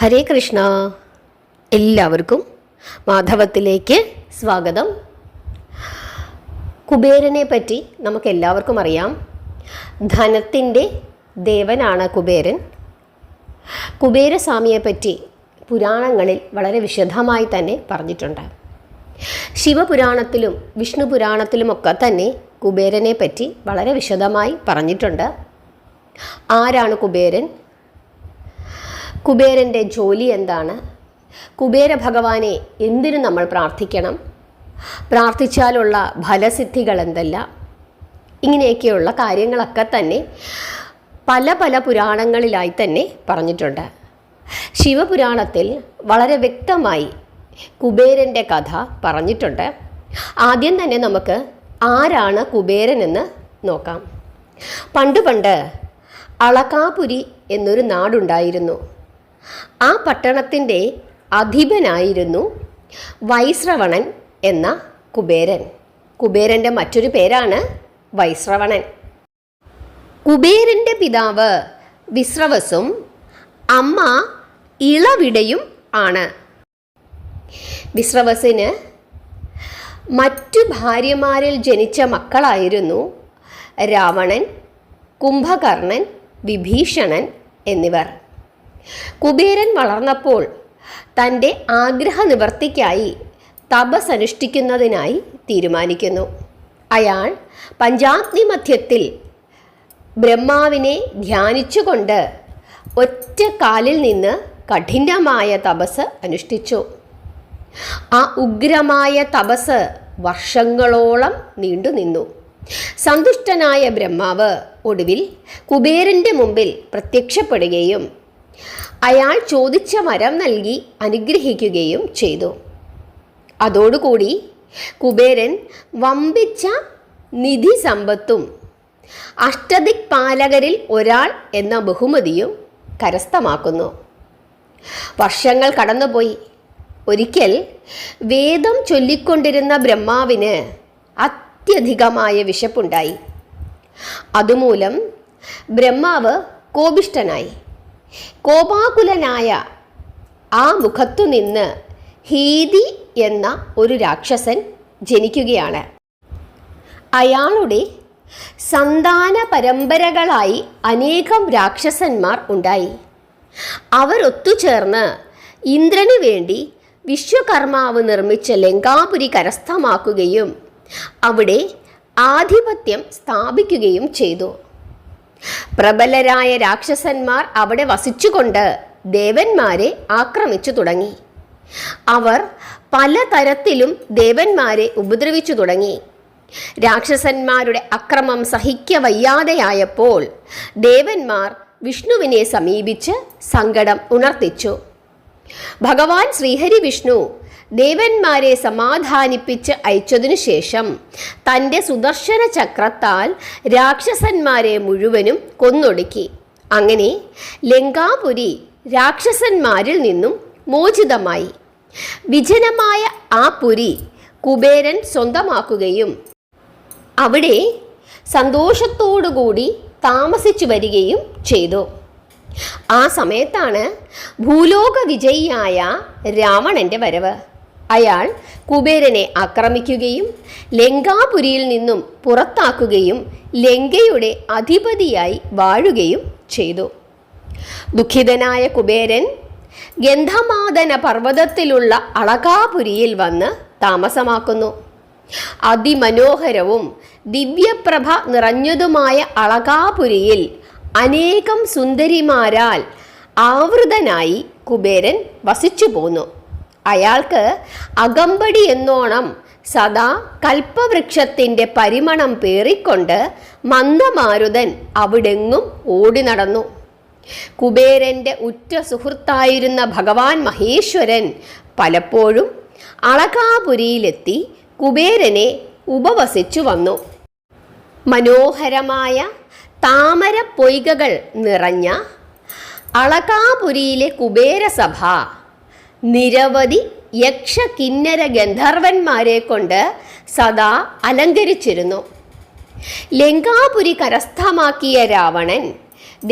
ഹരേ കൃഷ്ണ. എല്ലാവർക്കും മാധവത്തിലേക്ക് സ്വാഗതം. കുബേരനെ പറ്റി നമുക്കെല്ലാവർക്കും അറിയാം. ധനത്തിൻ്റെ ദേവനാണ് കുബേരൻ. കുബേരസ്വാമിയെപ്പറ്റി പുരാണങ്ങളിൽ വളരെ വിശദമായി തന്നെ പറഞ്ഞിട്ടുണ്ട്. ശിവപുരാണത്തിലും വിഷ്ണു പുരാണത്തിലുമൊക്കെ തന്നെ കുബേരനെ പറ്റി വളരെ വിശദമായി പറഞ്ഞിട്ടുണ്ട്. ആരാണ് കുബേരൻ? കുബേരൻ്റെ ജോലി എന്താണ്? കുബേര ഭഗവാനെ എന്തിനു നമ്മൾ പ്രാർത്ഥിക്കണം? പ്രാർത്ഥിച്ചാലുള്ള ഫലസിദ്ധികൾ എന്തെല്ലാം? ഇങ്ങനെയൊക്കെയുള്ള കാര്യങ്ങളൊക്കെ തന്നെ പല പല പുരാണങ്ങളിലായി തന്നെ പറഞ്ഞിട്ടുണ്ട്. ശിവപുരാണത്തിൽ വളരെ വ്യക്തമായി കുബേരൻ്റെ കഥ പറഞ്ഞിട്ടുണ്ട്. ആദ്യം തന്നെ നമുക്ക് ആരാണ് കുബേരൻ എന്ന് നോക്കാം. പണ്ട് അളകാപുരി എന്നൊരു നാടുണ്ടായിരുന്നു. ആ പട്ടണത്തിൻ്റെ അധിപനായിരുന്നു വൈശ്രവണൻ എന്ന കുബേരൻ. കുബേരൻ്റെ മറ്റൊരു പേരാണ് വൈശ്രവണൻ. കുബേരൻ്റെ പിതാവ് വിശ്രവസും അമ്മ ഇളവിടയും ആണ്. വിശ്രവസിന് മറ്റു ഭാര്യമാരിൽ ജനിച്ച മക്കളായിരുന്നു രാവണൻ, കുംഭകർണൻ, വിഭീഷണൻ എന്നിവർ. കുബേരൻ വളർന്നപ്പോൾ തൻ്റെ ആഗ്രഹ നിവർത്തിക്കായി തപസ് അനുഷ്ഠിക്കുന്നതിനായി തീരുമാനിക്കുന്നു. അയാൾ പഞ്ചാഗ്നി മധ്യത്തിൽ ബ്രഹ്മാവിനെ ധ്യാനിച്ചുകൊണ്ട് ഒറ്റ കാലിൽ നിന്ന് കഠിനമായ തപസ് അനുഷ്ഠിച്ചു. ആ ഉഗ്രമായ തപസ് വർഷങ്ങളോളം നീണ്ടുനിന്നു. സന്തുഷ്ടനായ ബ്രഹ്മാവ് ഒടുവിൽ കുബേരൻ്റെ മുമ്പിൽ പ്രത്യക്ഷപ്പെടുകയും അയാൾ ചോദിച്ച വരം നൽകി അനുഗ്രഹിക്കുകയും ചെയ്തു. അതോടുകൂടി കുബേരൻ വമ്പിച്ച നിധി സമ്പത്തും അഷ്ടദിക്പാലകരിൽ ഒരാൾ എന്ന ബഹുമതിയും കരസ്ഥമാക്കുന്നു. വർഷങ്ങൾ കടന്നുപോയി. ഒരിക്കൽ വേദം ചൊല്ലിക്കൊണ്ടിരുന്ന ബ്രഹ്മാവിന് അത്യധികമായ വിശപ്പുണ്ടായി. അതുമൂലം ബ്രഹ്മാവ് കോപിഷ്ഠനായി. കോപാകുലനായ ആ മുഖത്തു നിന്ന് ഹീതി എന്ന ഒരു രാക്ഷസൻ ജനിക്കുകയാണ്. അയാളുടെ സന്താന പരമ്പരകളായി അനേകം രാക്ഷസന്മാർ ഉണ്ടായി. അവരൊത്തുചേർന്ന് ഇന്ദ്രന് വേണ്ടി വിശ്വകർമാവ് നിർമ്മിച്ച ലങ്കാപുരി കരസ്ഥമാക്കുകയും അവിടെ ആധിപത്യം സ്ഥാപിക്കുകയും ചെയ്തു. പ്രബലരായ രാക്ഷസന്മാർ അവിടെ വസിച്ചുകൊണ്ട് ദേവന്മാരെ ആക്രമിച്ചു തുടങ്ങി. അവർ പലതരത്തിലും ദേവന്മാരെ ഉപദ്രവിച്ചു തുടങ്ങി. രാക്ഷസന്മാരുടെ അക്രമം സഹിക്കവയ്യാതെയായപ്പോൾ ദേവന്മാർ വിഷ്ണുവിനെ സമീപിച്ച് സങ്കടം ഉണർത്തിച്ചു. ഭഗവാൻ ശ്രീഹരി വിഷ്ണു ദേവന്മാരെ സമാധാനിപ്പിച്ച് അയച്ചതിനു ശേഷം തൻ്റെ സുദർശന ചക്രത്താൽ രാക്ഷസന്മാരെ മുഴുവനും കൊന്നൊടുക്കി. അങ്ങനെ ലങ്കാപുരി രാക്ഷസന്മാരിൽ നിന്നും മോചിതമായി. വിജനമായ ആ പുരി കുബേരൻ സ്വന്തമാക്കുകയും അവിടെ സന്തോഷത്തോടുകൂടി താമസിച്ചു വരികയും ചെയ്തു. ആ സമയത്താണ് ഭൂലോക വിജയിയായ രാവണൻ്റെ വരവ്. അയാൾ കുബേരനെ ആക്രമിക്കുകയും ലങ്കാപുരിയിൽ നിന്നും പുറത്താക്കുകയും ലങ്കയുടെ അധിപതിയായി വാഴുകയും ചെയ്തു. ദുഃഖിതനായ കുബേരൻ ഗന്ധമാദന പർവ്വതത്തിലുള്ള അളകാപുരിയിൽ വന്ന് താമസമാക്കുന്നു. അതിമനോഹരവും ദിവ്യപ്രഭ നിറഞ്ഞതുമായ അളകാപുരിയിൽ അനേകം സുന്ദരിമാരാൽ ആവൃതനായി കുബേരൻ വസിച്ചു പോന്നു. അയാൾക്ക് അകമ്പടി എന്നോണം സദാ കൽപ്പവൃക്ഷത്തിൻ്റെ പരിമളം പേറിക്കൊണ്ട് മന്ദമാരുതൻ അവിടെങ്ങും ഓടി നടന്നു. കുബേരൻ്റെ ഉറ്റ സുഹൃത്തായിരുന്ന ഭഗവാൻ മഹേശ്വരൻ പലപ്പോഴും അളകാപുരിയിലെത്തി കുബേരനെ ഉപവസിച്ചു വന്നു. മനോഹരമായ താമര പൊയ്കകൾ നിറഞ്ഞ അളകാപുരിയിലെ കുബേരസഭ നിരവധി യക്ഷ കിന്നര ഗന്ധർവന്മാരെ കൊണ്ട് സദാ അലങ്കരിച്ചിരുന്നു. ലങ്കാപുരി കരസ്ഥമാക്കിയ രാവണൻ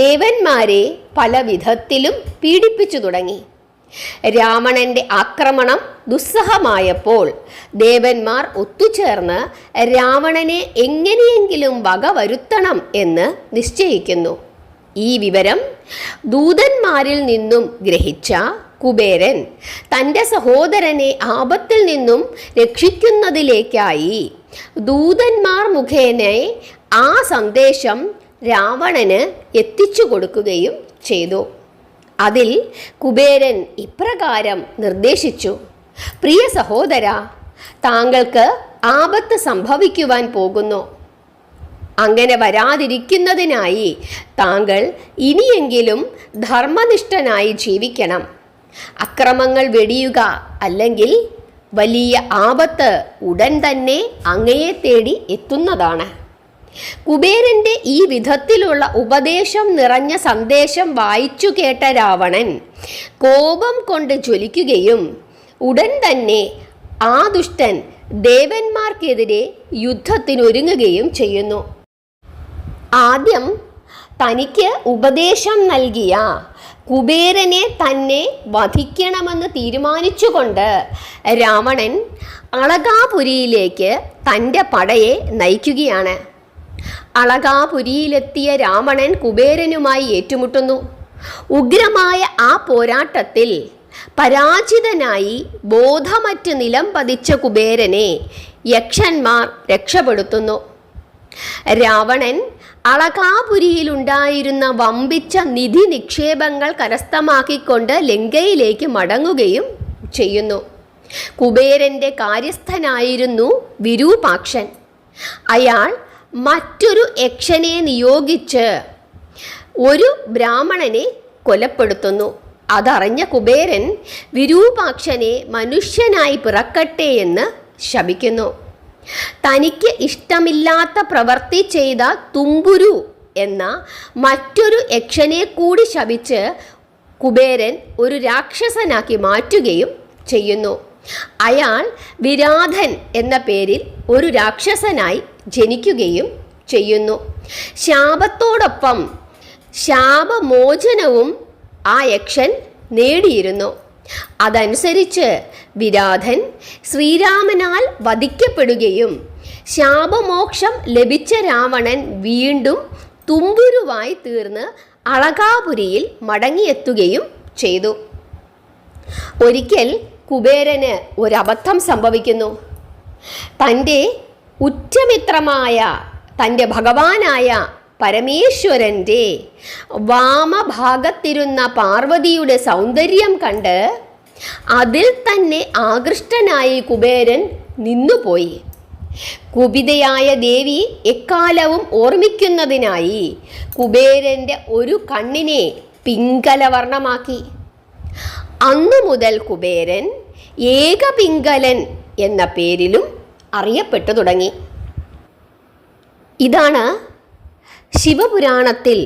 ദേവന്മാരെ പല വിധത്തിലും പീഡിപ്പിച്ചു തുടങ്ങി. രാവണന്റെ ആക്രമണം ദുസ്സഹമായപ്പോൾ ദേവന്മാർ ഒത്തുചേർന്ന് രാവണനെ എങ്ങനെയെങ്കിലും വകവരുത്തണം എന്ന് നിശ്ചയിക്കുന്നു. ഈ വിവരം ദൂതന്മാരിൽ നിന്നും ഗ്രഹിച്ച കുബേരൻ തൻ്റെ സഹോദരനെ ആപത്തിൽ നിന്നും രക്ഷിക്കുന്നതിലേക്കായി ദൂതന്മാർ മുഖേന ആ സന്ദേശം രാവണന് എത്തിച്ചു കൊടുക്കുകയും ചെയ്തു. അതിൽ കുബേരൻ ഇപ്രകാരം നിർദ്ദേശിച്ചു: പ്രിയ സഹോദര, താങ്കൾക്ക് ആപത്ത് സംഭവിക്കുവാൻ പോകുന്നു. അങ്ങനെ വരാതിരിക്കുന്നതിനായി താങ്കൾ ഇനിയെങ്കിലും ധർമ്മനിഷ്ഠനായി ജീവിക്കണം. അക്രമങ്ങൾ വെടിയുക, അല്ലെങ്കിൽ വലിയ ആപത്ത് ഉടൻ തന്നെ അങ്ങയെ തേടി എത്തുന്നതാണ്. കുബേരന്റെ ഈ വിധത്തിലുള്ള ഉപദേശം നിറഞ്ഞ സന്ദേശം വായിച്ചു കേട്ട രാവണൻ കോപം കൊണ്ട് ജ്വലിക്കുകയും ഉടൻ തന്നെ ആ ദുഷ്ടൻ ദേവന്മാർക്കെതിരെ യുദ്ധത്തിനൊരുങ്ങുകയും ചെയ്യുന്നു. ആദ്യം തനിക്ക് ഉപദേശം നൽകിയ കുബേരനെ തന്നെ വധിക്കണമെന്ന് തീരുമാനിച്ചുകൊണ്ട് രാവണൻ അളകാപുരിയിലേക്ക് തൻ്റെ പടയെ നയിക്കുകയാണ്. അളകാപുരിയിലെത്തിയ രാവണൻ കുബേരനുമായി ഏറ്റുമുട്ടുന്നു. ഉഗ്രമായ ആ പോരാട്ടത്തിൽ പരാജിതനായി ബോധമറ്റ് നിലം പതിച്ച കുബേരനെ യക്ഷന്മാർ രക്ഷപ്പെടുത്തുന്നു. രാവണൻ അളകാപുരിയിലുണ്ടായിരുന്ന വമ്പിച്ച നിധി നിക്ഷേപങ്ങൾ കരസ്ഥമാക്കിക്കൊണ്ട് ലങ്കയിലേക്ക് മടങ്ങുകയും ചെയ്യുന്നു. കുബേരന്റെ കാര്യസ്ഥനായിരുന്നു വിരൂപാക്ഷൻ. അയാൾ മറ്റൊരു യക്ഷനെ നിയോഗിച്ച് ഒരു ബ്രാഹ്മണനെ കൊലപ്പെടുത്തുന്നു. അതറിഞ്ഞ കുബേരൻ വിരൂപാക്ഷനെ മനുഷ്യനായി പിറക്കട്ടെ എന്ന് ശപിക്കുന്നു. തനിക്ക് ഇഷ്ടമില്ലാത്ത പ്രവൃത്തി ചെയ്ത തുമ്പുരു എന്ന മറ്റൊരു യക്ഷനെ കൂടി ശപിച്ച് കുബേരൻ ഒരു രാക്ഷസനാക്കി മാറ്റുകയും ചെയ്യുന്നു. അയാൾ വിരാധൻ എന്ന പേരിൽ ഒരു രാക്ഷസനായി ജനിക്കുകയും ചെയ്യുന്നു. ശാപത്തോടൊപ്പം ശാപമോചനവും ആ യക്ഷൻ നേടിയിരുന്നു. അതനുസരിച്ച് വിരാധൻ ശ്രീരാമനാൽ വധിക്കപ്പെടുകയും ശാപമോക്ഷം ലഭിച്ച രാവണൻ വീണ്ടും തുമ്പുരുവായി തീർന്ന് അളകാപുരിയിൽ മടങ്ങിയെത്തുകയും ചെയ്തു. ഒരിക്കൽ കുബേരന് ഒരബദ്ധം സംഭവിക്കുന്നു. തൻ്റെ ഉറ്റമിത്രമായ തൻ്റെ ഭഗവാനായ പരമേശ്വരൻ്റെ വാമഭാഗത്തിരുന്ന പാർവതിയുടെ സൗന്ദര്യം കണ്ട് അതിൽ തന്നെ ആകൃഷ്ടനായി കുബേരൻ നിന്നുപോയി. കുപിതയായ ദേവി എക്കാലവും ഓർമ്മിക്കുന്നതിനായി കുബേരൻ്റെ ഒരു കണ്ണിനെ പിങ്കലവർണ്ണമാക്കി. അന്നു മുതൽ കുബേരൻ ഏകപിങ്കലൻ എന്ന പേരിലും അറിയപ്പെട്ടു തുടങ്ങി. ഇതാണ് ശിവപുരാണത്തിൽ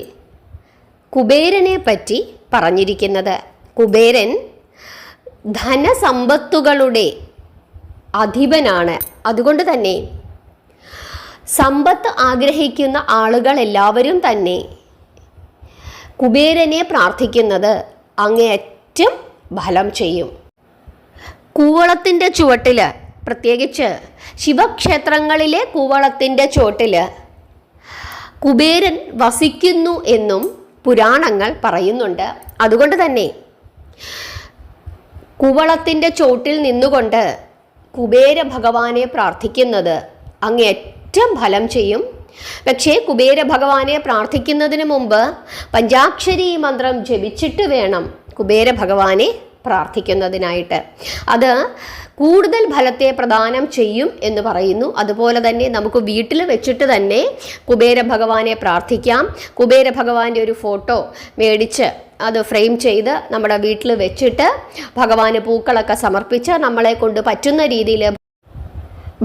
കുബേരനെ പറ്റി പറഞ്ഞിരിക്കുന്നത്. കുബേരൻ ധനസമ്പത്തുകളുടെ അധിപനാണ്. അതുകൊണ്ട് തന്നെ സമ്പത്ത് ആഗ്രഹിക്കുന്ന ആളുകൾ എല്ലാവരും തന്നെ കുബേരനെ പ്രാർത്ഥിക്കുന്നത് അങ്ങേയറ്റം ഫലം ചെയ്യും. കൂവളത്തിൻ്റെ ചുവട്ടിൽ, പ്രത്യേകിച്ച് ശിവക്ഷേത്രങ്ങളിലെ കൂവളത്തിൻ്റെ ചുവട്ടിൽ കുബേരൻ വസിക്കുന്നു എന്നും പുരാണങ്ങൾ പറയുന്നുണ്ട്. അതുകൊണ്ട് തന്നെ കൂവളത്തിൻ്റെ ചോട്ടിൽ നിന്നുകൊണ്ട് കുബേര ഭഗവാനെ പ്രാർത്ഥിക്കുന്നത് അങ്ങേയറ്റം ഫലം ചെയ്യും. പക്ഷേ കുബേര ഭഗവാനെ പ്രാർത്ഥിക്കുന്നതിന് മുമ്പ് പഞ്ചാക്ഷരി മന്ത്രം ജപിച്ചിട്ട് വേണം കുബേര ഭഗവാനെ പ്രാർത്ഥിക്കുന്നതിനായിട്ട്. അത് കൂടുതൽ ഫലത്തെ പ്രദാനം ചെയ്യും എന്ന് പറയുന്നു. അതുപോലെ തന്നെ നമുക്ക് വീട്ടിൽ വെച്ചിട്ട് തന്നെ കുബേര ഭഗവാനെ പ്രാർത്ഥിക്കാം. കുബേര ഭഗവാന്റെ ഒരു ഫോട്ടോ മേടിച്ച് അത് ഫ്രെയിം ചെയ്ത് നമ്മുടെ വീട്ടിൽ വെച്ചിട്ട് ഭഗവാന് പൂക്കളൊക്കെ സമർപ്പിച്ച് നമ്മളെ കൊണ്ട് പറ്റുന്ന രീതിയിൽ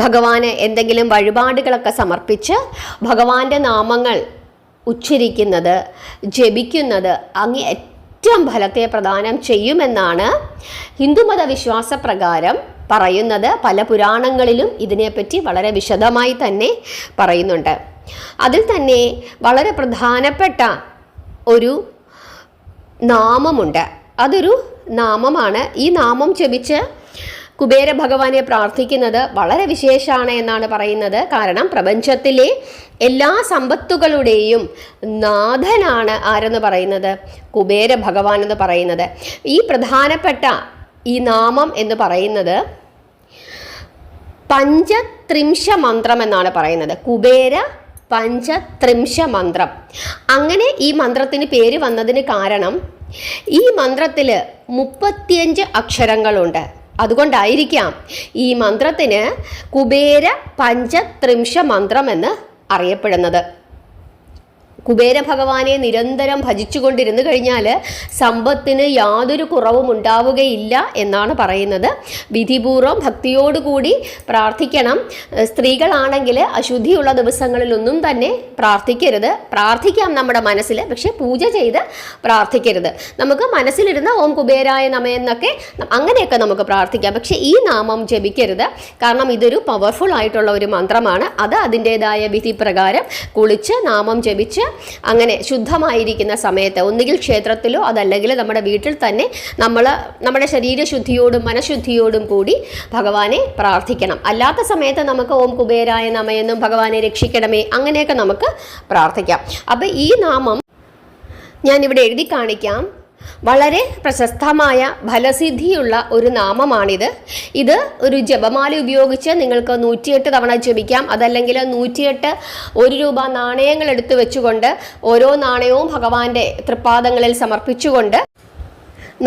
ഭഗവാന് എന്തെങ്കിലും വഴിപാടുകളൊക്കെ സമർപ്പിച്ച് ഭഗവാന്റെ നാമങ്ങൾ ഉച്ചരിക്കുന്നത്, ജപിക്കുന്നത് അങ്ങേ ഏറ്റവും ഫലത്തെ പ്രദാനം ചെയ്യുമെന്നാണ് ഹിന്ദുമത വിശ്വാസപ്രകാരം പറയുന്നത്. പല പുരാണങ്ങളിലും ഇതിനെപ്പറ്റി വളരെ വിശദമായി തന്നെ പറയുന്നുണ്ട്. അതിൽ തന്നെ വളരെ പ്രധാനപ്പെട്ട ഒരു നാമമുണ്ട്. അതൊരു നാമമാണ്. ഈ നാമം ജപിച്ച് കുബേര ഭഗവാനെ പ്രാർത്ഥിക്കുന്നത് വളരെ വിശേഷമാണ് എന്നാണ് പറയുന്നത്. കാരണം പ്രപഞ്ചത്തിലെ എല്ലാ സമ്പത്തുകളുടെയും നാഥനാണ് ആരെന്ന് പറയുന്നത്? കുബേര ഭഗവാൻ എന്ന് പറയുന്നത്. ഈ പ്രധാനപ്പെട്ട ഈ നാമം എന്ന് പറയുന്നത് പഞ്ചത്രിംശ മന്ത്രം എന്നാണ് പറയുന്നത്. കുബേര പഞ്ചത്രിംശ മന്ത്രം. അങ്ങനെ ഈ മന്ത്രത്തിന് പേര് വന്നതിന് കാരണം ഈ മന്ത്രത്തിൽ 35 അക്ഷരങ്ങളുണ്ട്. അതുകൊണ്ടായിരിക്കാം ഈ മന്ത്രത്തിന് കുബേര പഞ്ചത്രിംശ മന്ത്രം എന്ന് അറിയപ്പെടുന്നത്. കുബേര ഭഗവാനെ നിരന്തരം ഭജിച്ചുകൊണ്ടിരുന്നു കഴിഞ്ഞാൽ സമ്പത്തിന് യാതൊരു കുറവും ഉണ്ടാവുകയില്ല എന്നാണ് പറയുന്നത്. വിധിപൂർവ്വം ഭക്തിയോടുകൂടി പ്രാർത്ഥിക്കണം. സ്ത്രീകളാണെങ്കിൽ അശുദ്ധിയുള്ള ദിവസങ്ങളിലൊന്നും തന്നെ പ്രാർത്ഥിക്കരുത്. പ്രാർത്ഥിക്കാം നമ്മുടെ മനസ്സിൽ, പക്ഷെ പൂജ ചെയ്ത് പ്രാർത്ഥിക്കരുത്. നമുക്ക് മനസ്സിലിരുന്ന ഓം കുബേരായ നമ എന്നൊക്കെ അങ്ങനെയൊക്കെ നമുക്ക് പ്രാർത്ഥിക്കാം, പക്ഷെ ഈ നാമം ജപിക്കരുത്. കാരണം ഇതൊരു പവർഫുൾ ആയിട്ടുള്ള ഒരു മന്ത്രമാണ്. അത് അതിൻ്റെതായ വിധി പ്രകാരം കുളിച്ച് നാമം ജപിച്ച് അങ്ങനെ ശുദ്ധമായിരിക്കുന്ന സമയത്ത് ഒന്നുകിൽ ക്ഷേത്രത്തിലോ അതല്ലെങ്കിൽ നമ്മുടെ വീട്ടിൽ തന്നെ നമ്മുടെ ശരീരശുദ്ധിയോടും മനഃശുദ്ധിയോടും കൂടി ഭഗവാനെ പ്രാർത്ഥിക്കണം. അല്ലാത്ത സമയത്ത് നമുക്ക് ഓം കുബേരായ നമയെന്നും ഭഗവാനെ രക്ഷിക്കണമേ അങ്ങനെയൊക്കെ നമുക്ക് പ്രാർത്ഥിക്കാം. അപ്പം ഈ നാമം ഞാനിവിടെ എഴുതി കാണിക്കാം. വളരെ പ്രശസ്തമായ ഫലസിദ്ധിയുള്ള ഒരു നാമമാണിത്. ഇത് ഒരു ജപമാല ഉപയോഗിച്ച് നിങ്ങൾക്ക് 108 തവണ ജപിക്കാം. അതല്ലെങ്കിൽ 108 1 രൂപ നാണയങ്ങൾ എടുത്തു വെച്ചുകൊണ്ട് ഓരോ നാണയവും ഭഗവാന്റെ തൃപ്പാദങ്ങളിൽ സമർപ്പിച്ചുകൊണ്ട്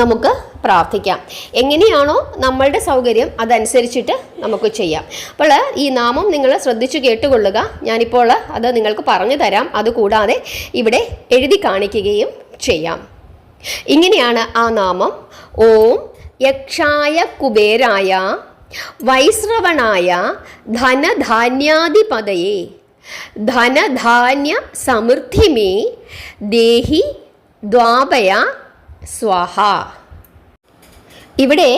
നമുക്ക് പ്രാർത്ഥിക്കാം. എങ്ങനെയാണോ നമ്മളുടെ സൗകര്യം അതനുസരിച്ചിട്ട് നമുക്ക് ചെയ്യാം. അപ്പോൾ ഈ നാമം നിങ്ങൾ ശ്രദ്ധിച്ചു കേട്ടുകൊള്ളുക. ഞാനിപ്പോൾ അത് നിങ്ങൾക്ക് പറഞ്ഞു തരാം. അതുകൂടാതെ ഇവിടെ എഴുതി കാണിക്കുകയും ചെയ്യാം. ഇങ്ങനെയാണ് ആ നാമം. ഓം യക്ഷായ കുബേരായ വൈശ്രവണായ ധനധാന്യാധിപതയെ ധനധാന്യ സമൃദ്ധിമേ ദേഹി ദ്വാപയ സ്വാഹ. ഇവിടെ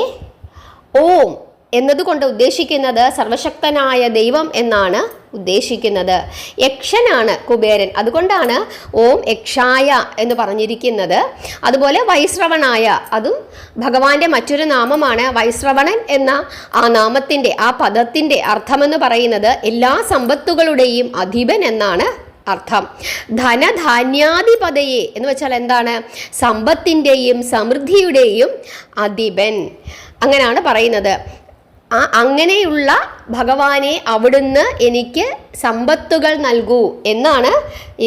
ഓം എന്നതുകൊണ്ട് ഉദ്ദേശിക്കുന്നത് സർവശക്തനായ ദൈവം എന്നാണ് ഉദ്ദേശിക്കുന്നത്. യക്ഷനാണ് കുബേരൻ, അതുകൊണ്ടാണ് ഓം യക്ഷായ എന്ന് പറഞ്ഞിരിക്കുന്നത്. അതുപോലെ വൈശ്രവണായ, അതും ഭഗവാന്റെ മറ്റൊരു നാമമാണ്. വൈശ്രവണൻ എന്ന ആ നാമത്തിൻ്റെ ആ പദത്തിൻ്റെ അർത്ഥമെന്ന് പറയുന്നത് എല്ലാ സമ്പത്തുകളുടെയും അധിപൻ എന്നാണ് അർത്ഥം. ധനധാന്യാധിപതയെ എന്ന് വെച്ചാൽ എന്താണ്? സമ്പത്തിൻ്റെയും സമൃദ്ധിയുടെയും അധിപൻ അങ്ങനെയാണ് പറയുന്നത്. അങ്ങനെയുള്ള ഭഗവാനെ അവിടുന്ന് എനിക്ക് സമ്പത്തുകൾ നൽകൂ എന്നാണ്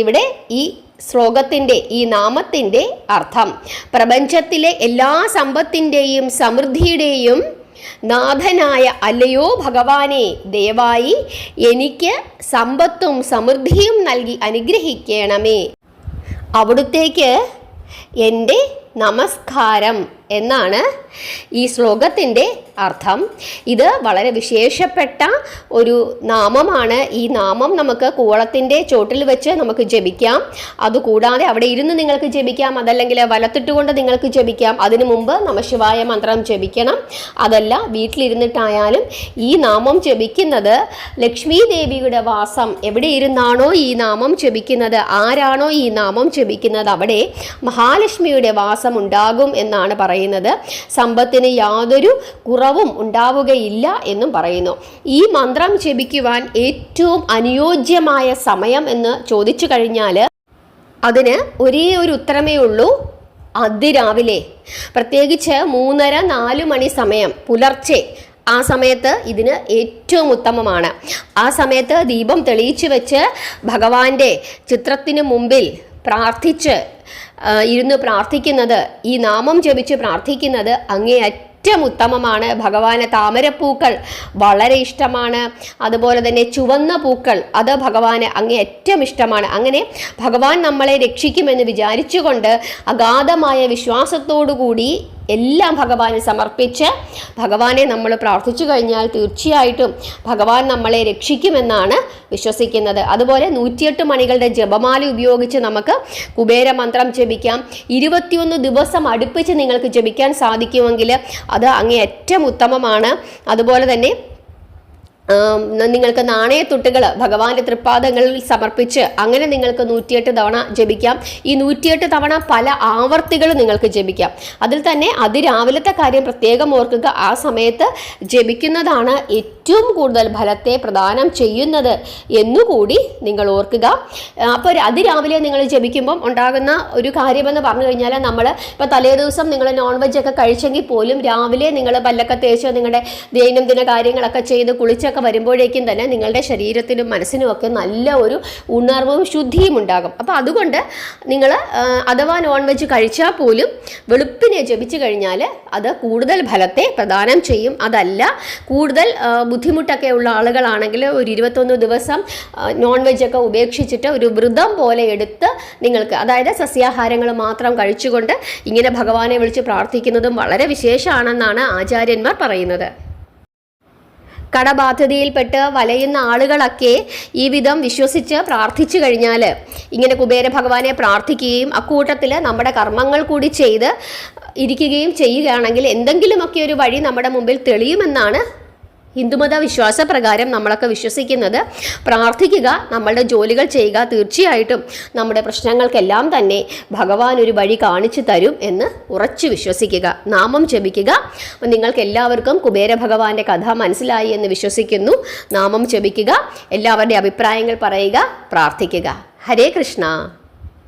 ഇവിടെ ഈ ശ്ലോകത്തിൻ്റെ ഈ നാമത്തിൻ്റെ അർത്ഥം. പ്രപഞ്ചത്തിലെ എല്ലാ സമ്പത്തിൻ്റെയും സമൃദ്ധിയുടെയും നാഥനായ അല്ലയോ ഭഗവാനെ, ദയവായി എനിക്ക് സമ്പത്തും സമൃദ്ധിയും നൽകി അനുഗ്രഹിക്കണമേ. അവിടുത്തേക്ക് എൻ്റെ നമസ്കാരം എന്നാണ് ഈ ശ്ലോകത്തിൻ്റെ അർത്ഥം. ഇത് വളരെ വിശേഷപ്പെട്ട ഒരു നാമമാണ്. ഈ നാമം നമുക്ക് കൂവളത്തിൻ്റെ ചോട്ടിൽ വെച്ച് നമുക്ക് ജപിക്കാം. അതുകൂടാതെ അവിടെ ഇരുന്ന് നിങ്ങൾക്ക് ജപിക്കാം, അതല്ലെങ്കിൽ വലത്തിട്ടുകൊണ്ട് നിങ്ങൾക്ക് ജപിക്കാം. അതിനു മുമ്പ് നമഃശിവായ മന്ത്രം ജപിക്കണം. അതല്ല വീട്ടിലിരുന്നിട്ടായാലും ഈ നാമം ജപിക്കുന്നത് ലക്ഷ്മി ദേവിയുടെ വാസം എവിടെ ഇരുന്നാണോ ഈ നാമം ജപിക്കുന്നത്, ആരാണോ ഈ നാമം ജപിക്കുന്നത്, അവിടെ മഹാലക്ഷ്മിയുടെ വാസം ഉണ്ടാകും എന്നാണ് പറയുന്നത്. സമ്പത്തിന് യാതൊരു കുറവും ഉണ്ടാവുകയില്ല എന്നും പറയുന്നു. ഈ മന്ത്രം ജപിക്കുവാൻ ഏറ്റവും അനുയോജ്യമായ സമയം എന്ന് ചോദിച്ചു കഴിഞ്ഞാൽ അതിന് ഒരേ ഒരു ഉത്തരമേ ഉള്ളൂ, അതിരാവിലെ. പ്രത്യേകിച്ച് 3:30-4 മണി സമയം, പുലർച്ചെ, ആ സമയത്ത് ഇതിന് ഏറ്റവും ഉത്തമമാണ്. ആ സമയത്ത് ദീപം തെളിയിച്ചു വെച്ച് ഭഗവാന്റെ ചിത്രത്തിന് മുമ്പിൽ ഇരുന്ന് പ്രാർത്ഥിക്കുന്നത്, ഈ നാമം ജപിച്ച് പ്രാർത്ഥിക്കുന്നത് അങ്ങേയറ്റം ഉത്തമമാണ്. ഭഗവാന് താമരപ്പൂക്കൾ വളരെ ഇഷ്ടമാണ്. അതുപോലെ തന്നെ ചുവന്ന പൂക്കൾ, അത് ഭഗവാന് അങ്ങേയറ്റം ഇഷ്ടമാണ്. അങ്ങനെ ഭഗവാൻ നമ്മളെ രക്ഷിക്കുമെന്ന് വിചാരിച്ചുകൊണ്ട് അഗാധമായ വിശ്വാസത്തോടു കൂടി എല്ലാം ഭഗവാന് സമർപ്പിച്ച് ഭഗവാനെ നമ്മൾ പ്രാർത്ഥിച്ചു കഴിഞ്ഞാൽ തീർച്ചയായിട്ടും ഭഗവാൻ നമ്മളെ രക്ഷിക്കുമെന്നാണ് വിശ്വസിക്കുന്നത്. അതുപോലെ 108 മണികളുടെ ജപമാല ഉപയോഗിച്ച് നമുക്ക് കുബേര മന്ത്രം ജപിക്കാം. 21 ദിവസം അടുപ്പിച്ച് നിങ്ങൾക്ക് ജപിക്കാൻ സാധിക്കുമെങ്കിൽ അത് അങ്ങേയറ്റം ഉത്തമമാണ്. അതുപോലെ തന്നെ നിങ്ങൾക്ക് നാണയത്തുട്ടുകൾ ഭഗവാന്റെ തൃപ്പാദങ്ങളിൽ സമർപ്പിച്ച് അങ്ങനെ നിങ്ങൾക്ക് 108 തവണ ജപിക്കാം. ഈ 108 തവണ പല ആവർത്തികൾ നിങ്ങൾക്ക് ജപിക്കാം. അതിൽ തന്നെ അതിരാവിലത്തെ കാര്യം പ്രത്യേകം ഓർക്കുക. ആ സമയത്ത് ജപിക്കുന്നതാണ് ഏറ്റവും കൂടുതൽ ഫലത്തെ പ്രദാനം ചെയ്യുന്നത് എന്നുകൂടി നിങ്ങൾ ഓർക്കുക. അപ്പോൾ അതിരാവിലെ നിങ്ങൾ ജപിക്കുമ്പം ഉണ്ടാകുന്ന ഒരു കാര്യമെന്ന് പറഞ്ഞു കഴിഞ്ഞാൽ, നമ്മൾ ഇപ്പോൾ തലേ ദിവസം നിങ്ങൾ നോൺ വെജ് ഒക്കെ കഴിച്ചെങ്കിൽ പോലും രാവിലെ നിങ്ങൾ പല്ലൊക്കെ തേച്ച് നിങ്ങളുടെ ദൈനംദിന കാര്യങ്ങളൊക്കെ ചെയ്ത് കുളിച്ചൊക്കെ വരുമ്പോഴേക്കും തന്നെ നിങ്ങളുടെ ശരീരത്തിനും മനസ്സിനും ഒക്കെ നല്ല ഒരു ഉണർവും ശുദ്ധിയും ഉണ്ടാകും. അപ്പോൾ അതുകൊണ്ട് നിങ്ങൾ അഥവാ നോൺ വെജ് കഴിച്ചാൽ പോലും വെളുപ്പിനെ ജപിച്ചു കഴിഞ്ഞാൽ അത് കൂടുതൽ ഫലത്തെ പ്രദാനം ചെയ്യും. അതല്ല കൂടുതൽ ബുദ്ധിമുട്ടൊക്കെ ഉള്ള ആളുകളാണെങ്കിൽ ഒരു 21 ദിവസം നോൺ വെജൊക്കെ ഉപേക്ഷിച്ചിട്ട് ഒരു വ്രതം പോലെ എടുത്ത് നിങ്ങൾക്ക്, അതായത് സസ്യാഹാരങ്ങൾ മാത്രം കഴിച്ചുകൊണ്ട് ഇങ്ങനെ ഭഗവാനെ വിളിച്ച് പ്രാർത്ഥിക്കുന്നതും വളരെ വിശേഷമാണെന്നാണ് ആചാര്യന്മാർ പറയുന്നത്. കടബാധ്യതയിൽപ്പെട്ട് വലയുന്ന ആളുകളൊക്കെ ഈ വിധം വിശ്വസിച്ച് പ്രാർത്ഥിച്ചു കഴിഞ്ഞാൽ, ഇങ്ങനെ കുബേര ഭഗവാനെ പ്രാർത്ഥിക്കുകയും അക്കൂട്ടത്തിൽ നമ്മുടെ കർമ്മങ്ങൾ കൂടി ചെയ്ത് ഇരിക്കുകയും ചെയ്യുകയാണെങ്കിൽ എന്തെങ്കിലുമൊക്കെ ഒരു വഴി നമ്മുടെ മുമ്പിൽ തെളിയുമെന്നാണ് ഹിന്ദുമത വിശ്വാസപ്രകാരം നമ്മളൊക്കെ വിശ്വസിക്കുന്നത്. പ്രാർത്ഥിക്കുക, നമ്മളുടെ ജോലികൾ ചെയ്യുക. തീർച്ചയായിട്ടും നമ്മുടെ പ്രശ്നങ്ങൾക്കെല്ലാം തന്നെ ഭഗവാൻ ഒരു വഴി കാണിച്ചു തരും എന്ന് ഉറച്ചു വിശ്വസിക്കുക. നാമം ജപിക്കുക. നിങ്ങൾക്ക് എല്ലാവർക്കും കുബേര ഭഗവാന്റെ കഥ മനസ്സിലായി എന്ന് വിശ്വസിക്കുന്നു. നാമം ജപിക്കുക, എല്ലാവരുടെ അഭിപ്രായങ്ങൾ പറയുക, പ്രാർത്ഥിക്കുക. ഹരേ കൃഷ്ണ.